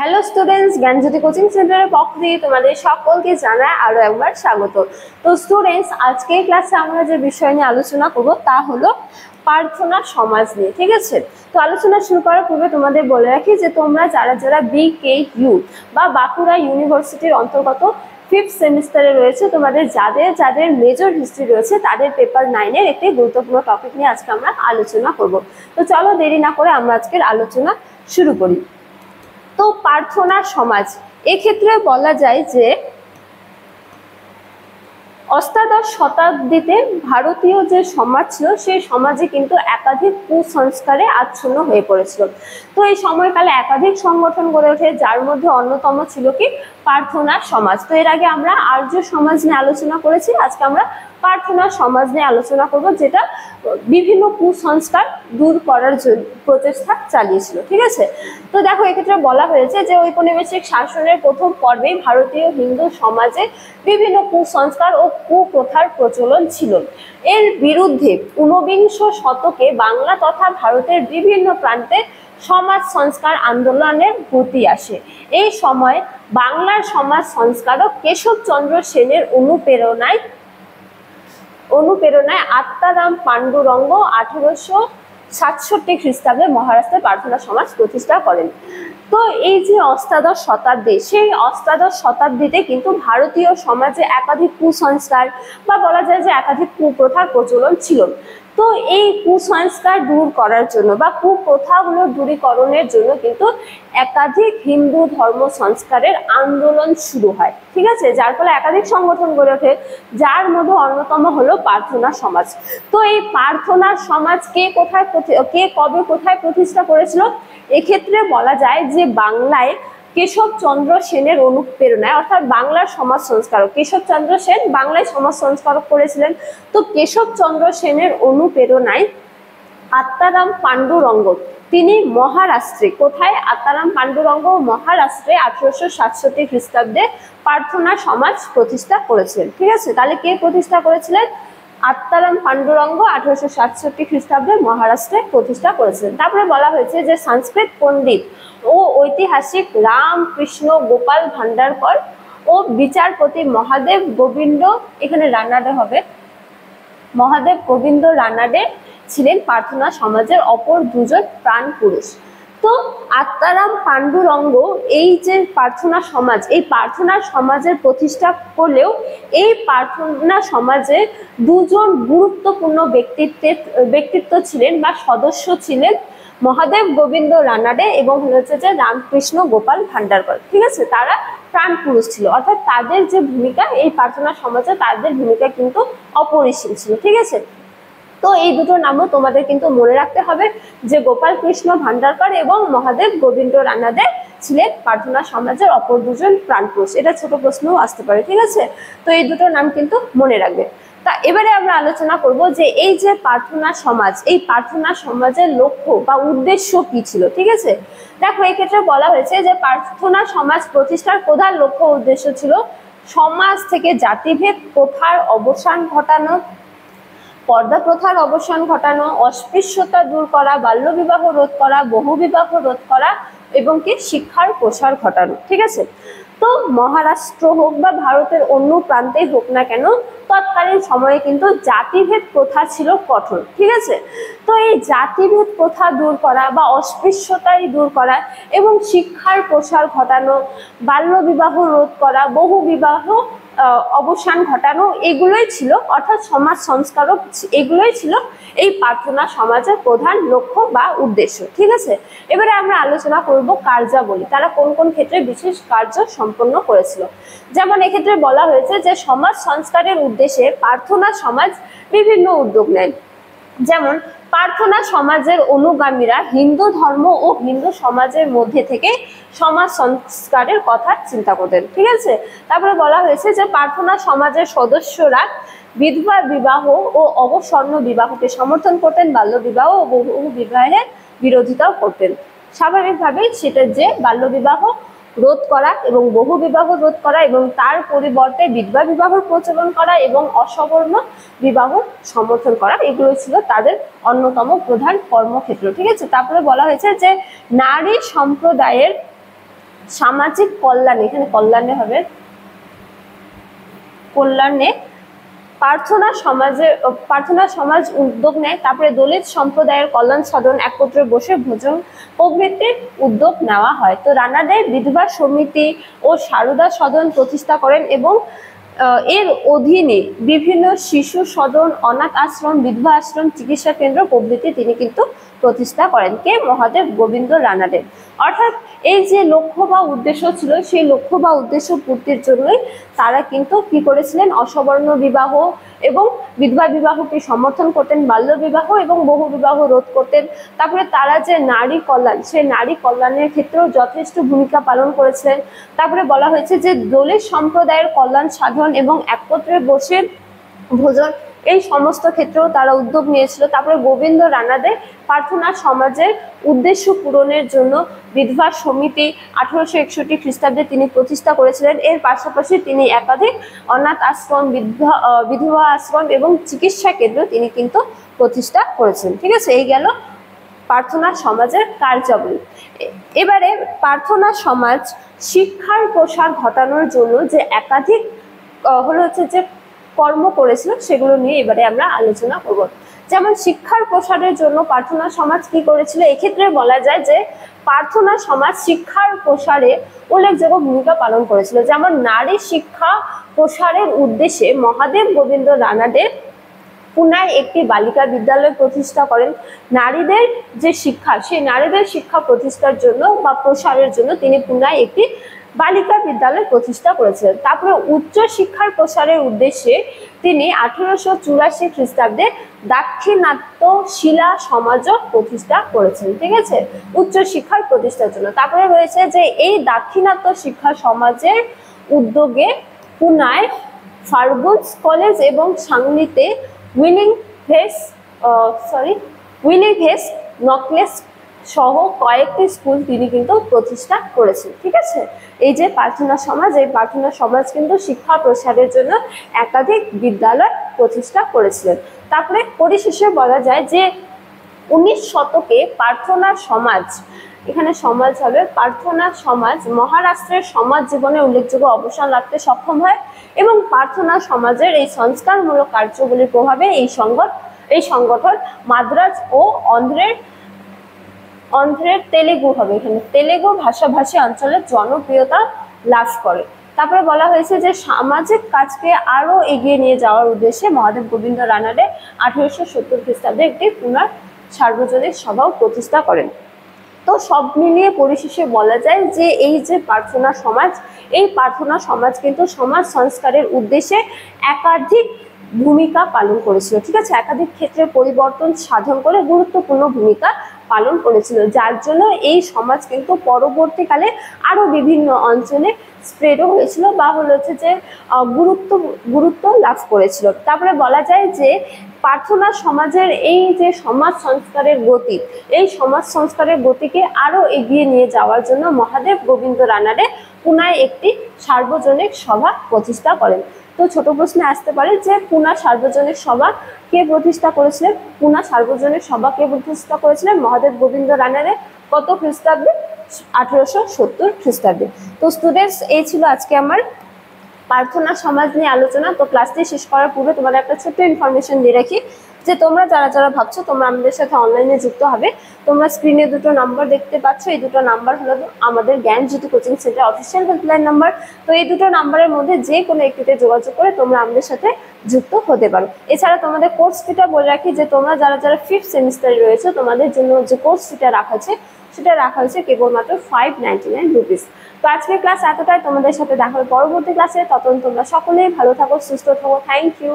Hello students, জ্ঞানজ্যোতি coaching সেন্টারের পক্ষ থেকে তোমাদের সকলকে জানাই আরো একবার স্বাগত। তো স্টুডেন্টস, আজকের ক্লাসে আমরা যে বিষয় নিয়ে আলোচনা করব তা হলো প্রার্থনা সমাজ নিয়ে। ঠিক আছে, তো আলোচনা শুরু করার পূর্বে তোমাদের বলে রাখি যে তোমরা যারা যারা BKU বা বাঁকুড়া ইউনিভার্সিটির অন্তর্গত 5th সেমিস্টারে রয়েছে, তোমাদের যাদের যাদের মেজর হিস্ট্রি রয়েছে তাদের পেপার 9-এর একটি গুরুত্বপূর্ণ টপিক নিয়ে আজকে আমরা আলোচনা করব। তো চলো দেরি না করে আমরা আজকের আলোচনা শুরু করি। তো প্রার্থনা সমাজ, এক্ষেত্রে বলা যায় যে অষ্টাদশ শতাব্দীতে ভারতীয় যে সমাজ ছিল সেই সমাজে কিন্তু একাধিক কুসংস্কারে আচ্ছন্ন হয়ে পড়েছিল। তো এই সময়কালে একাধিক সংগঠন গড়ে ওঠে, যার মধ্যে অন্যতম ছিল কি প্রার্থনা সমাজ। তো এর আগে আমরা আর্য সমাজ নিয়ে আলোচনা করেছি, আজকে আমরা প্রার্থনা সমাজ নিয়ে আলোচনা করব, যেটা বিভিন্ন কুসংস্কার দূর করার জন্য প্রচেষ্টা চালিয়েছিল। ঠিক আছে, তো দেখো এক্ষেত্রে বলা হয়েছে যে ঔপনিবেশিক শাসনের প্রথম পর্বেই ভারতীয় হিন্দু সমাজে বিভিন্ন কুসংস্কার ও কুপ্রথার প্রচলন ছিল। এর বিরুদ্ধে ঊনবিংশ শতকে বাংলা তথা ভারতের বিভিন্ন প্রান্তে সমাজ সংস্কার আন্দোলনের গতি আসে। এই সময় বাংলার সমাজ সংস্কারক কেশবচন্দ্র সেনের অনুপ্রেরণায় আত্মারাম পাণ্ডুরঙ্গ 1867 খ্রিস্টাব্দে মহারাষ্ট্রে প্রার্থনা সমাজ প্রতিষ্ঠা করেন। তো এই যে অষ্টাদশ শতাব্দী, সেই অষ্টাদশ শতাব্দীতে কিন্তু ভারতীয় সমাজে একাধিক কুসংস্কার বা বলা যায় যে একাধিক কুপ্রথার প্রচলন ছিল। তো এই কুসংস্কার দূর করার জন্য বা কুপ্রথাগুলো দূরীকরণের জন্য কিন্তু একাধিক হিন্দু ধর্ম সংস্কারের আন্দোলন শুরু হয়। ঠিক আছে, যার ফলে একাধিক সংগঠন গড়ে ওঠে, যার মধ্যে অন্যতম হলো প্রার্থনা সমাজ। তো এই প্রার্থনা সমাজ কে কবে কোথায় প্রতিষ্ঠা করেছিল? এক্ষেত্রে বলা যায় যে বাংলায় কেশবচন্দ্র সেনের অনুপ্রেরণায়, অর্থাৎ বাংলার সমাজ সংস্কারক কেশবচন্দ্র সেন বাংলায় সমাজ সংস্কারক করেছিলেন। তো কেশবচন্দ্র সেনের অনুপ্রেরণায় আত্মারাম পাণ্ডুরঙ্গ, তিনি মহারাষ্ট্রে, কোথায়? আত্মারাম পাণ্ডুরঙ্গ মহারাষ্ট্রে 1867 খ্রিস্টাব্দে প্রার্থনা সমাজ প্রতিষ্ঠা করেছিলেন। ঠিক আছে, তাহলে কে প্রতিষ্ঠা করেছিলেন? আত্মারাম পাণ্ডুরঙ্গ 1867 খ্রিস্টাব্দে মহারাষ্ট্রে প্রতিষ্ঠা করেছিলেন। তারপরে বলা হয়েছে যে সংস্কৃত পণ্ডিত ও ঐতিহাসিক রামকৃষ্ণ গোপাল ভান্ডারকর ও বিচারপতি মহাদেব গোবিন্দ, এখানে রানাডে হবে, মহাদেব গোবিন্দ রানাডে ছিলেন প্রার্থনা সমাজের অপর দুজন প্রাণ পুরুষ। তো আত্মারাম পাণ্ডুরঙ্গ এই যে প্রার্থনা সমাজ, এই প্রার্থনা সমাজের প্রতিষ্ঠা করলেও এই প্রার্থনা সমাজে দুজন গুরুত্বপূর্ণ ব্যক্তিত্ব ছিলেন বা সদস্য ছিলেন, মহাদেব গোবিন্দ রানাডে এবং হচ্ছে যে রামকৃষ্ণ গোপাল ভান্ডারকর। ঠিক আছে, তারা প্রাণ পুরুষ ছিল, অর্থাৎ তাদের যে ভূমিকা এই প্রার্থনা সমাজে, তাদের ভূমিকা কিন্তু অপরিসীম ছিল। ঠিক আছে, তো এই দুটো নামও তোমাদের কিন্তু মনে রাখতে হবে যে গোপাল কৃষ্ণ ভান্ডারকর এবং মহাদেব গোবিন্দ রানাডে ছিলেন প্রার্থনা সমাজের অপর দুজন প্রাণপুরুষ। এটা ছোট প্রশ্নও আসতে পারে। ঠিক আছে, তো এই দুটো নাম কিন্তু মনে রাখবে। তা এবারে আমরা আলোচনা করব যে এই যে প্রার্থনা সমাজ, এই প্রার্থনা সমাজের লক্ষ্য বা উদ্দেশ্য কি ছিল। ঠিক আছে, দেখো এক্ষেত্রে বলা হয়েছে যে প্রার্থনা সমাজ প্রতিষ্ঠার প্রধান লক্ষ্য উদ্দেশ্য ছিল সমাজ থেকে জাতিভেদ প্রথার অবসান ঘটানো, পর্দা প্রথার অবসান ঘটানো, অস্পৃশ্যতা দূর করা, বাল্যবিবাহ রোধ করা, বহুবিবাহ রোধ করা এবং কি শিক্ষার প্রসার ঘটানো। ঠিক আছে, তো মহারাষ্ট্র হোক বা ভারতের অন্য প্রান্তেই হোক না কেন, তৎকালীন সময়ে কিন্তু জাতিভেদ প্রথা ছিল কঠোর। ঠিক আছে, তো এই জাতিভেদ প্রথা দূর করা বা অস্পৃশ্যতাই দূর করা এবং শিক্ষার প্রসার ঘটানো, বাল্যবিবাহ রোধ করা, বহু বিবাহ অবসান ঘটানো, এগুলোই ছিল, অর্থাৎ সমাজ সংস্কারক এগুলোই ছিল এই প্রার্থনা সমাজের প্রধান লক্ষ্য বা উদ্দেশ্য। ঠিক আছে, এবারে আমরা আলোচনা করব কার্যাবলী, তারা কোন কোন ক্ষেত্রে বিশেষ কার্য সম্পন্ন করেছিল। যেমন এক্ষেত্রে বলা হয়েছে যে সমাজ সংস্কারের উদ্দেশ্যে প্রার্থনা সমাজ বিভিন্ন উদ্যোগ নেয়। যেমন প্রার্থনা সমাজের অনুগামীরা হিন্দু ধর্ম ও হিন্দু সমাজের মধ্যে থেকে সমাজ সংস্কারের কথা চিন্তা করতেন। ঠিক আছে, তারপরে বলা হয়েছে যে প্রার্থনা সমাজের সদস্যরা বিধবা বিবাহ ও অবসন্ন বিবাহকে সমর্থন করতেন, বাল্য বিবাহ ও বহু বিবাহের বিরোধিতাও করতেন। স্বাভাবিকভাবেই সেটা যে বাল্য বিবাহ রোধ করা এবং বহু বিবাহ রোধ করা এবং তার পরিবর্তে বিধবা বিবাহর প্রচলন করা এবং অসবর্ণ বিবাহ সমর্থন করা, এগুলো ছিল তাদের অন্যতম প্রধান কর্মক্ষেত্র। ঠিক আছে, তারপরে বলা হয়েছে যে নারী সম্প্রদায়ের সামাজিক কল্যাণে, এখানে কল্যাণে হবে, কল্যাণে প্রার্থনা সমাজ উদ্যোগ নেয়। তারপরে দলিত সম্প্রদায়ের কল্যাণ সাধন, একত্রে বসে ভোজন প্রভৃতির উদ্যোগ নেওয়া হয়। তো রানাডে বিধবা সমিতি ও সারদা সদন প্রতিষ্ঠা করেন এবং এর অধীনে বিভিন্ন শিশু সদন, অনাথ আশ্রম, বিধবা আশ্রম, চিকিৎসা কেন্দ্র প্রভৃতি তিনি কিন্তু প্রতিষ্ঠা করেন। কে? মহাদেব গোবিন্দ রানাডে। অর্থাৎ এই যে লক্ষ্য বা উদ্দেশ্য ছিল, সেই লক্ষ্য বা উদ্দেশ্য পূর্তির জন্যই তারা কিন্তু কি করেছিলেন? অসবর্ণ বিবাহ এবং বিধবা বিবাহকে সমর্থন করতেন, বাল্য বিবাহ এবং বহু বিবাহ রোধ করতেন। তারপরে তারা যে নারী কল্যাণ, সেই নারী কল্যাণের ক্ষেত্রেও যথেষ্ট ভূমিকা পালন করেছিলেন। তারপরে বলা হয়েছে যে দলিত সম্প্রদায়ের কল্যাণ সাধন এবং একত্রে বসে ভোজন, এই সমস্ত ক্ষেত্রেও তারা উদ্যোগ নিয়েছিল। তারপরে গোবিন্দ রানাডে প্রার্থনা সমাজের উদ্দেশ্য পূরণের জন্য বিধবা সমিতি 1861 খ্রিস্টাব্দে তিনি প্রতিষ্ঠা করেছিলেন। এর পাশাপাশি তিনি একাধিক অনাথ আশ্রম, বিধবা আশ্রম এবং চিকিৎসা কেন্দ্র তিনি কিন্তু প্রতিষ্ঠা করেছেন। ঠিক আছে, এই গেল প্রার্থনা সমাজের কার্যাবলী। এবারে প্রার্থনা সমাজ শিক্ষার প্রসার ঘটানোর জন্য যে একাধিক যে কর্ম করেছিল, সেগুলো নিয়ে এবারে আমরা আলোচনা করব। যেমন শিক্ষার প্রসারের জন্য প্রার্থনা সমাজ কি করেছিল? এক্ষেত্রে বলা যায় যে প্রার্থনা সমাজ শিক্ষার প্রসারে উল্লেখযোগ্য ভূমিকা পালন করেছিল। যেমন নারী শিক্ষা প্রসারের উদ্দেশ্যে মহাদেব গোবিন্দ রানাডে পুনায় একটি বালিকা বিদ্যালয় প্রতিষ্ঠা করেন। নারীদের যে শিক্ষা, সেই নারীদের শিক্ষা প্রতিষ্ঠার জন্য বা প্রসারের জন্য তিনি পুনায় একটি বালিকা বিদ্যালয় প্রতিষ্ঠা করেছিলেন। তারপরে উচ্চ শিক্ষার প্রসারের উদ্দেশ্যে তিনি 1884 খ্রিস্টাব্দে দাক্ষিণাত্য শিলা সমাজক প্রতিষ্ঠা করেছেন। ঠিক আছে, উচ্চ শিক্ষার প্রতিষ্ঠার জন্য। তারপরে রয়েছে যে এই দাক্ষিণাত্য শিক্ষা সমাজের উদ্যোগে পুনায় ফার্গুস কলেজ এবং সাংলিতে উইলিভেস নকলেস সহ কয়েকটি স্কুল তিনি কিন্তু প্রতিষ্ঠা করেছেন। ঠিক আছে, এই যে প্রার্থনা সমাজ, এই প্রার্থনা সমাজ কিন্তু শিক্ষা প্রসারের জন্য একাধিক বিদ্যালয় প্রতিষ্ঠা করেছিলেন। তারপরে পরিশেষে বলা যায় যে 19 শতকে প্রার্থনা সমাজ, এখানে সমাজ হবে, প্রার্থনা সমাজ মহারাষ্ট্রের সমাজ জীবনে উল্লেখযোগ্য অবসান রাখতে সক্ষম হয় এবং প্রার্থনা সমাজের এই সংস্কারমূলক কার্যগুলির প্রভাবে এই সংগঠন মাদ্রাজ ও অন্ধ্রের তেলেগু হবে, এখানে তেলেগু ভাষাভাষী অঞ্চলে জনপ্রিয়তা লাভ করে। তারপরে বলা হয়েছে যে সামাজিক কাজকে আরো এগিয়ে নিয়ে যাওয়ার উদ্দেশ্যে মহাদেব গোবিন্দ রানাডে 1870 খ্রিস্টাব্দে একটি পুনর সার্বজনীন সভাও প্রতিষ্ঠা করেন। তো সব মিলিয়ে পরিশেষে বলা যায় যে এই যে প্রার্থনা সমাজ, এই প্রার্থনা সমাজ কিন্তু সমাজ সংস্কারের উদ্দেশ্যে একাধিক ভূমিকা পালন করেছিল। ঠিক আছে, একাধিক ক্ষেত্রে পরিবর্তন সাধন করে গুরুত্বপূর্ণ ভূমিকা পালন করেছিল, যার জন্য এই সমাজ কিন্তু পরবর্তীকালে আরো বিভিন্ন অঞ্চলে স্প্রেডও হয়েছিল বা যে গুরুত্ব লাভ করেছিল। তারপরে বলা যায় যে প্রার্থনা সমাজের এই যে সমাজ সংস্কারের গতি, এই সমাজ সংস্কারের গতিকে আরো এগিয়ে নিয়ে যাওয়ার জন্য মহাদেব গোবিন্দ রানাডে পুনায় একটি সার্বজনীন সভা প্রতিষ্ঠা করেন। তো ছোট প্রশ্নে আসতে পারে যে পুনা সার্বজনীন সভা কে প্রতিষ্ঠা করেছিলেন? পুনা সার্বজনীন সভা কে প্রতিষ্ঠা করেছিলেন? মহাদেব গোবিন্দ রানাডে। কত খ্রিস্টাব্দে? 1870 খ্রিস্টাব্দে। তো স্টুডেন্টস, এই ছিল আজকে আমার প্রার্থনা সমাজ নিয়ে আলোচনা। তো ক্লাসটি শেষ করার পূর্বে তোমাদের একটা ছোট্ট ইনফরমেশন দিয়ে রাখি যে তোমরা যারা ভাবছো তোমরা আমাদের সাথে অনলাইনে যুক্ত হবে, তোমরা স্ক্রিনে দুটো নাম্বার দেখতে পাচ্ছ, এই দুটো নাম্বার হলো আমাদের Gyanjyoti coaching centre official helpline number. তো এই দুটো নাম্বারের মধ্যে যে কোনো একটিতে যোগাযোগ করে তোমরা আমাদের সাথে যুক্ত হতে পারো। এছাড়া তোমাদের কোর্স ফিটা বলে রাখি যে তোমরা যারা 5th সেমিস্টারে রয়েছে তোমাদের জন্য যে কোর্স ফিটা রাখা আছে সেটা রাখা হয়েছে কেবলমাত্র 599 রুপিস। তো আজকের ক্লাস এতটাই, তোমাদের সাথে দেখা হবে পরবর্তী ক্লাসে। ততক্ষণ তোমরা সকলেই ভালো থাকো, সুস্থ থাকো। Thank you.